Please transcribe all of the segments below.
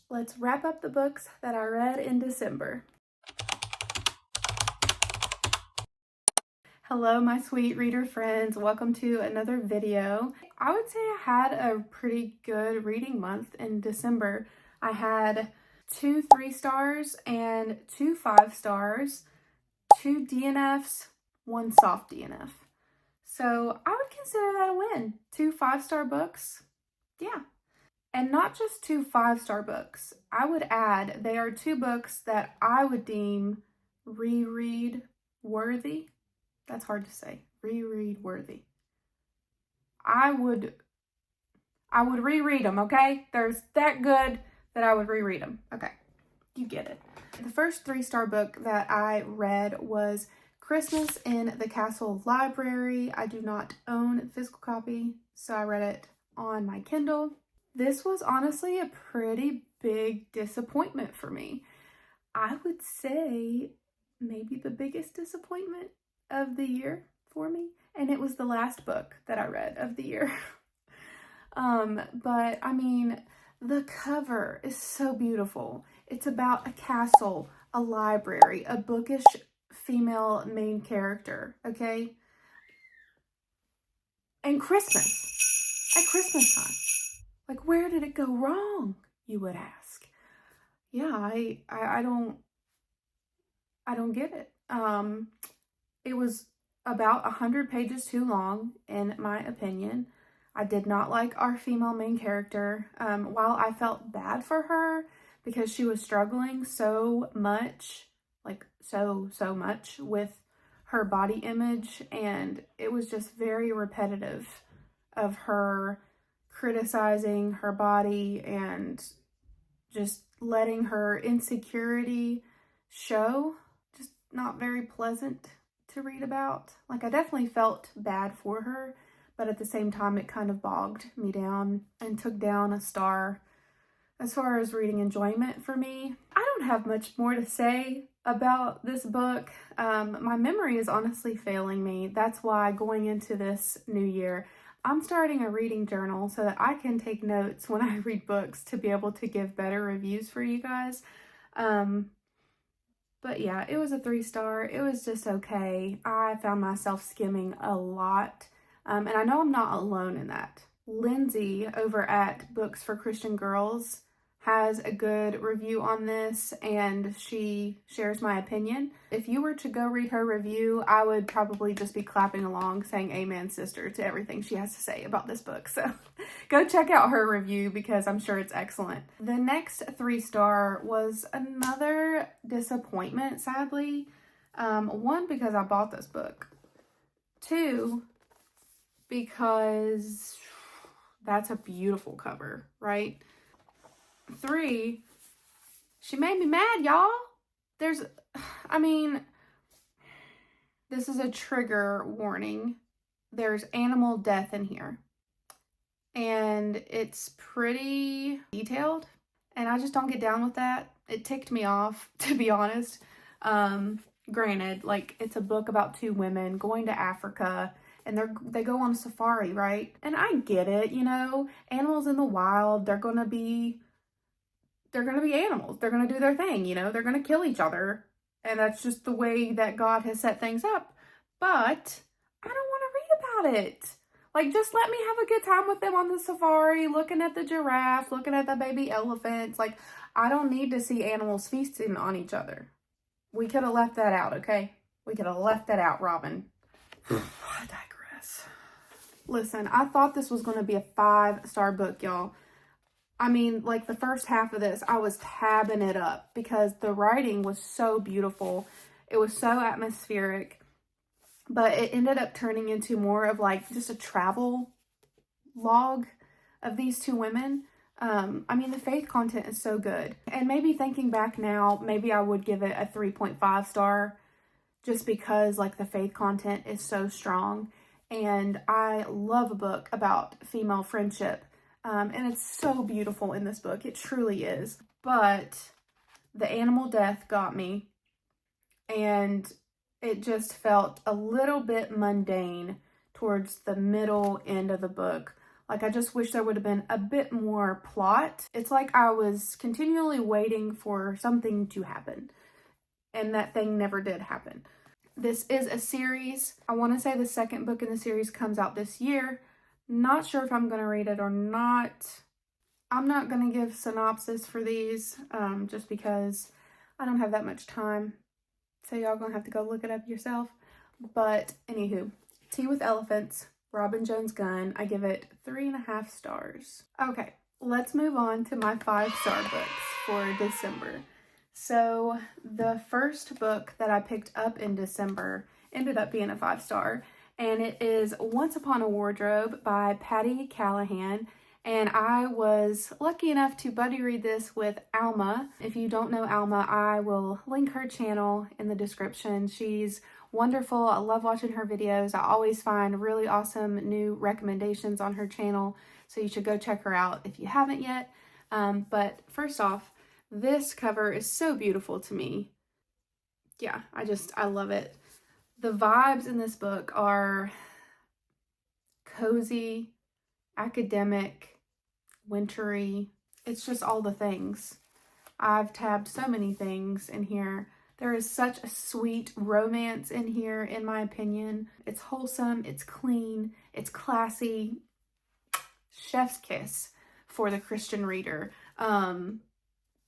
let's wrap up the books that I read in December. Hello, my sweet reader friends. Welcome to another video. I would say I had a pretty good reading month in December. I had 2 3-stars and 2 5-stars, 2 DNFs, 1 soft DNF. So I would consider that a win. 2 5-star books, yeah. And not just 2 5-star books. I would add they are 2 books that I would deem reread worthy. That's hard to say. Reread worthy. I would reread them, okay? They're that good that I would reread them. Okay, you get it. The first 3-star book that I read was Christmas in the Castle Library. I do not own a physical copy, so I read it on my Kindle. This was honestly a pretty big disappointment for me. I would say maybe the biggest disappointment of the year for me, and it was the last book that I read of the year. But I mean, the cover is so beautiful. It's about a castle, a library, a bookish female main character, okay? And Christmas, at Christmas time. Like, where did it go wrong, you would ask? Yeah, I don't get it. It was about 100 pages too long, in my opinion. I did not like our female main character. While I felt bad for her because she was struggling so much, like so much with her body image, and it was just very repetitive of her criticizing her body and just letting her insecurity show. Just not very pleasant to read about. Like, I definitely felt bad for her, but at the same time it kind of bogged me down and took down a star as far as reading enjoyment for me. I don't have much more to say about this book. My memory is honestly failing me. That's why going into this new year, I'm starting a reading journal so that I can take notes when I read books to be able to give better reviews for you guys. But yeah, it was a 3-star. It was just okay. I found myself skimming a lot. And I know I'm not alone in that. Lynsdey over at Books for Christian Girls has a good review on this, and she shares my opinion. If you were to go read her review, I would probably just be clapping along saying amen, sister, to everything she has to say about this book. So go check out her review because I'm sure it's excellent. The next 3-star was another disappointment, sadly. 1, because I bought this book. 2, because that's a beautiful cover, right? 3, she made me mad, y'all. This is a trigger warning. There's animal death in here. And it's pretty detailed. And I just don't get down with that. It ticked me off, to be honest. Granted, like, it's a book about 2 women going to Africa, and they go on a safari, right? And I get it, you know, animals in the wild, they're gonna be animals. They're gonna do their thing, you know, they're gonna kill each other. And that's just the way that God has set things up. But I don't want to read about it. Like, just let me have a good time with them on the safari, looking at the giraffe, looking at the baby elephants. Like, I don't need to see animals feasting on each other. We could have left that out, okay? We could have left that out, Robin. I digress. Listen, I thought this was going to be a 5-star book, y'all. I mean, like, the first half of this, I was tabbing it up because the writing was so beautiful. It was so atmospheric, but it ended up turning into more of like just a travel log of these 2 women. I mean, the faith content is so good. And maybe thinking back now, maybe I would give it a 3.5 star just because, like, the faith content is so strong. And I love a book about female friendship. And it's so beautiful in this book. It truly is. But the animal death got me. And it just felt a little bit mundane towards the middle end of the book. Like, I just wish there would have been a bit more plot. It's like I was continually waiting for something to happen, and that thing never did happen. This is a series. I want to say the second book in the series comes out this year. Not sure if I'm going to read it or not. I'm not going to give synopsis for these just because I don't have that much time. So y'all going to have to go look it up yourself. But anywho, Tea with Elephants, Robin Jones Gunn. I give it 3.5 stars. Okay, let's move on to my 5-star books for December. So the first book that I picked up in December ended up being a 5-star, and it is Once Upon a Wardrobe by Patty Callahan. And I was lucky enough to buddy read this with Alma. If you don't know Alma, I will link her channel in the description. She's wonderful. I love watching her videos. I always find really awesome new recommendations on her channel, so you should go check her out if you haven't yet. But first off, this cover is so beautiful to me. Yeah, I love it. The vibes in this book are cozy, academic, wintry. It's just all the things. I've tabbed so many things in here. There is such a sweet romance in here, in my opinion. It's wholesome, it's clean, it's classy. Chef's kiss for the Christian reader.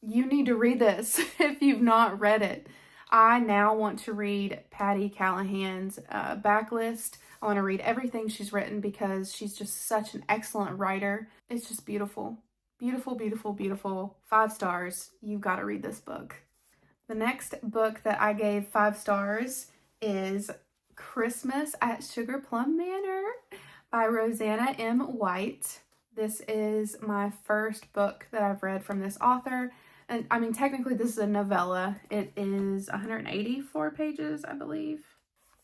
You need to read this if you've not read it. I now want to read Patty Callahan's backlist. I want to read everything she's written because she's just such an excellent writer. It's just beautiful. Beautiful, beautiful, beautiful. 5 stars. You've got to read this book. The next book that I gave 5 stars is Christmas at Sugarplum Manor by Rosanna M. White. This is my first book that I've read from this author. And I mean, technically this is a novella. It is 184 pages, I believe.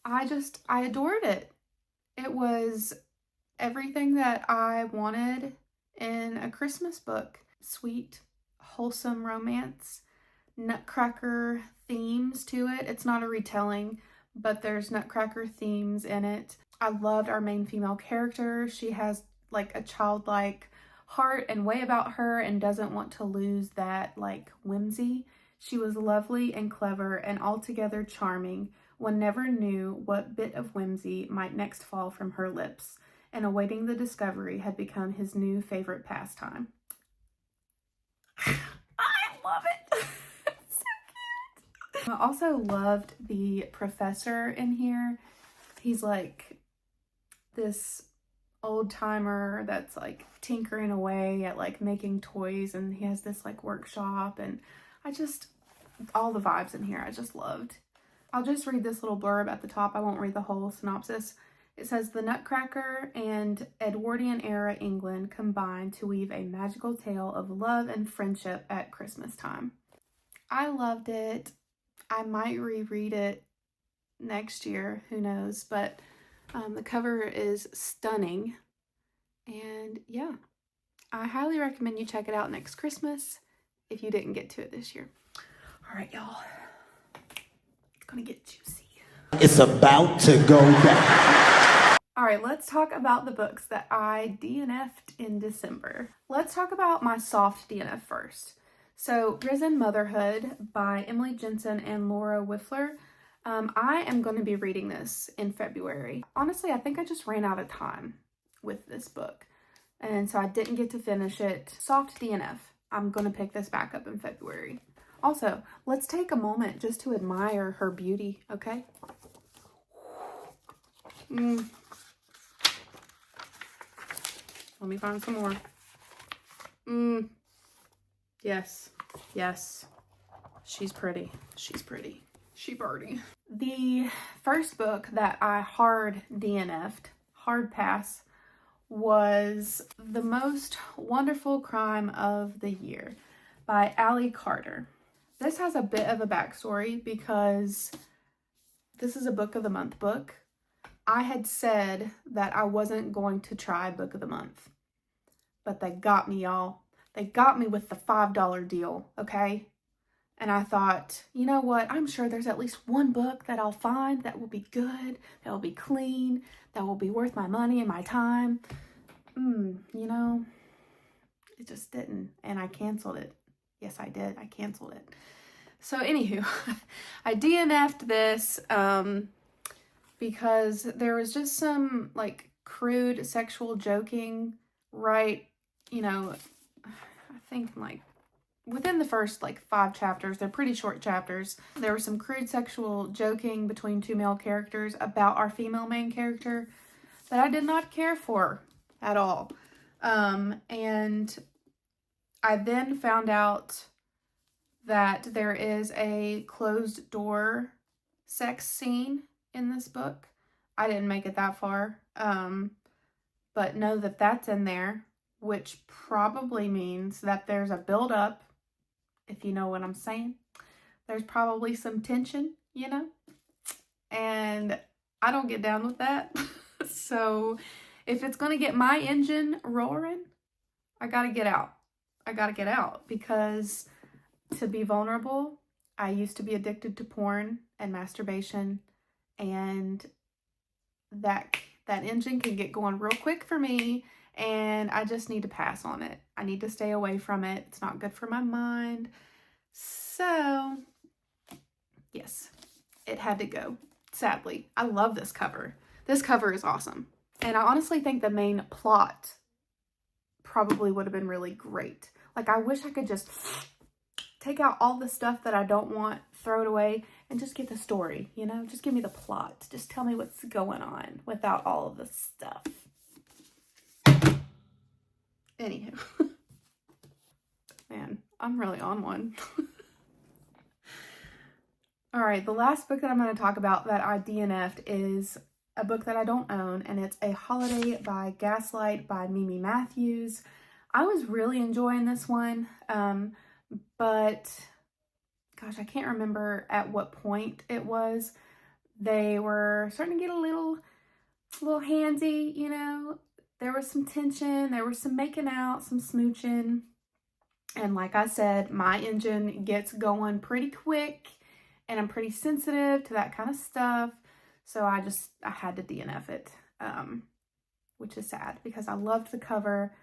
I adored it. It was everything that I wanted in a Christmas book. Sweet, wholesome romance, nutcracker themes to it. It's not a retelling, but there's nutcracker themes in it. I loved our main female character. She has like a childlike heart and way about her and doesn't want to lose that like whimsy. She was lovely and clever and altogether charming. One never knew what bit of whimsy might next fall from her lips, and awaiting the discovery had become his new favorite pastime. I love it. It's so cute. I also loved the professor in here. He's like this old timer that's like tinkering away at like making toys, and he has this like workshop, and all the vibes in here I just loved. I'll just read this little blurb at the top. I won't read the whole synopsis. It says, the Nutcracker and Edwardian era England combine to weave a magical tale of love and friendship at Christmas time. I loved it. I might reread it next year, who knows, but the cover is stunning, and yeah, I highly recommend you check it out next Christmas if you didn't get to it this year. All right, y'all, it's gonna get juicy. It's about to go down. All right, let's talk about the books that I DNF'd in December. Let's talk about my soft DNF first. So, Risen Motherhood by Emily Jensen and Laura Wiffler. I am going to be reading this in February. Honestly, I think I just ran out of time with this book, and so I didn't get to finish it. Soft DNF. I'm going to pick this back up in February. Also, let's take a moment just to admire her beauty, okay? Let me find some more. Yes. Yes. She's pretty. She's pretty. She birdie. The first book that I hard DNF'd, hard pass, was The Most Wonderful Crime of the Year by Allie Carter. This has a bit of a backstory because this is a book of the month book. I had said that I wasn't going to try book of the month, but they got me, y'all. They got me with the $5 deal, okay? And I thought, you know what? I'm sure there's at least one book that I'll find that will be good, that will be clean, that will be worth my money and my time. you know, it just didn't. And I canceled it. Yes, I did. I canceled it. So anywho, I DNF'd this because there was just some like crude sexual joking, right? You know, I think like within the first like 5 chapters, they're pretty short chapters, there was some crude sexual joking between 2 male characters about our female main character that I did not care for at all. And I then found out that there is a closed door sex scene in this book. I didn't make it that far, but know that that's in there, which probably means that there's a build-up, if you know what I'm saying. There's probably some tension, you know, and I don't get down with that. So if it's going to get my engine roaring, I got to get out. I got to get out, because to be vulnerable, I used to be addicted to porn and masturbation, and that engine can get going real quick for me, and I just need to pass on it. I need to stay away from it. It's not good for my mind. So, yes, it had to go, sadly. I love this cover. This cover is awesome. And I honestly think the main plot probably would have been really great. Like, I wish I could just take out all the stuff that I don't want, throw it away, and just get the story, you know? Just give me the plot. Just tell me what's going on without all of the stuff. Anywho. Man, I'm really on one. All right, the last book that I'm going to talk about that I DNF'd is a book that I don't own, and it's A Holiday by Gaslight by Mimi Matthews. I was really enjoying this one, but gosh, I can't remember at what point it was. They were starting to get a little handsy, you know. There was some tension, there was some making out, some smooching. And like I said, my engine gets going pretty quick, and I'm pretty sensitive to that kind of stuff. So I had to DNF it, which is sad because I loved the cover.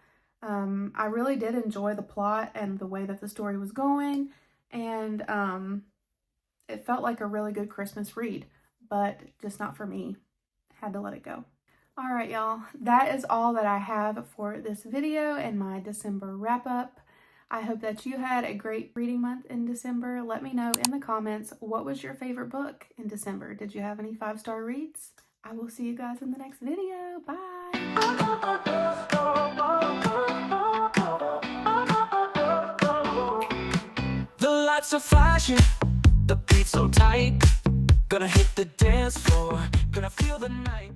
I really did enjoy the plot and the way that the story was going, and it felt like a really good Christmas read, but just not for me. Had to let it go. All right, y'all, that is all that I have for this video and my December wrap up. I hope that you had a great reading month in December. Let me know in the comments, what was your favorite book in December? Did you have any 5-star reads? I will see you guys in the next video. Bye. The lights are flashing, the beat's so tight. Gonna hit the dance floor, gonna feel the night.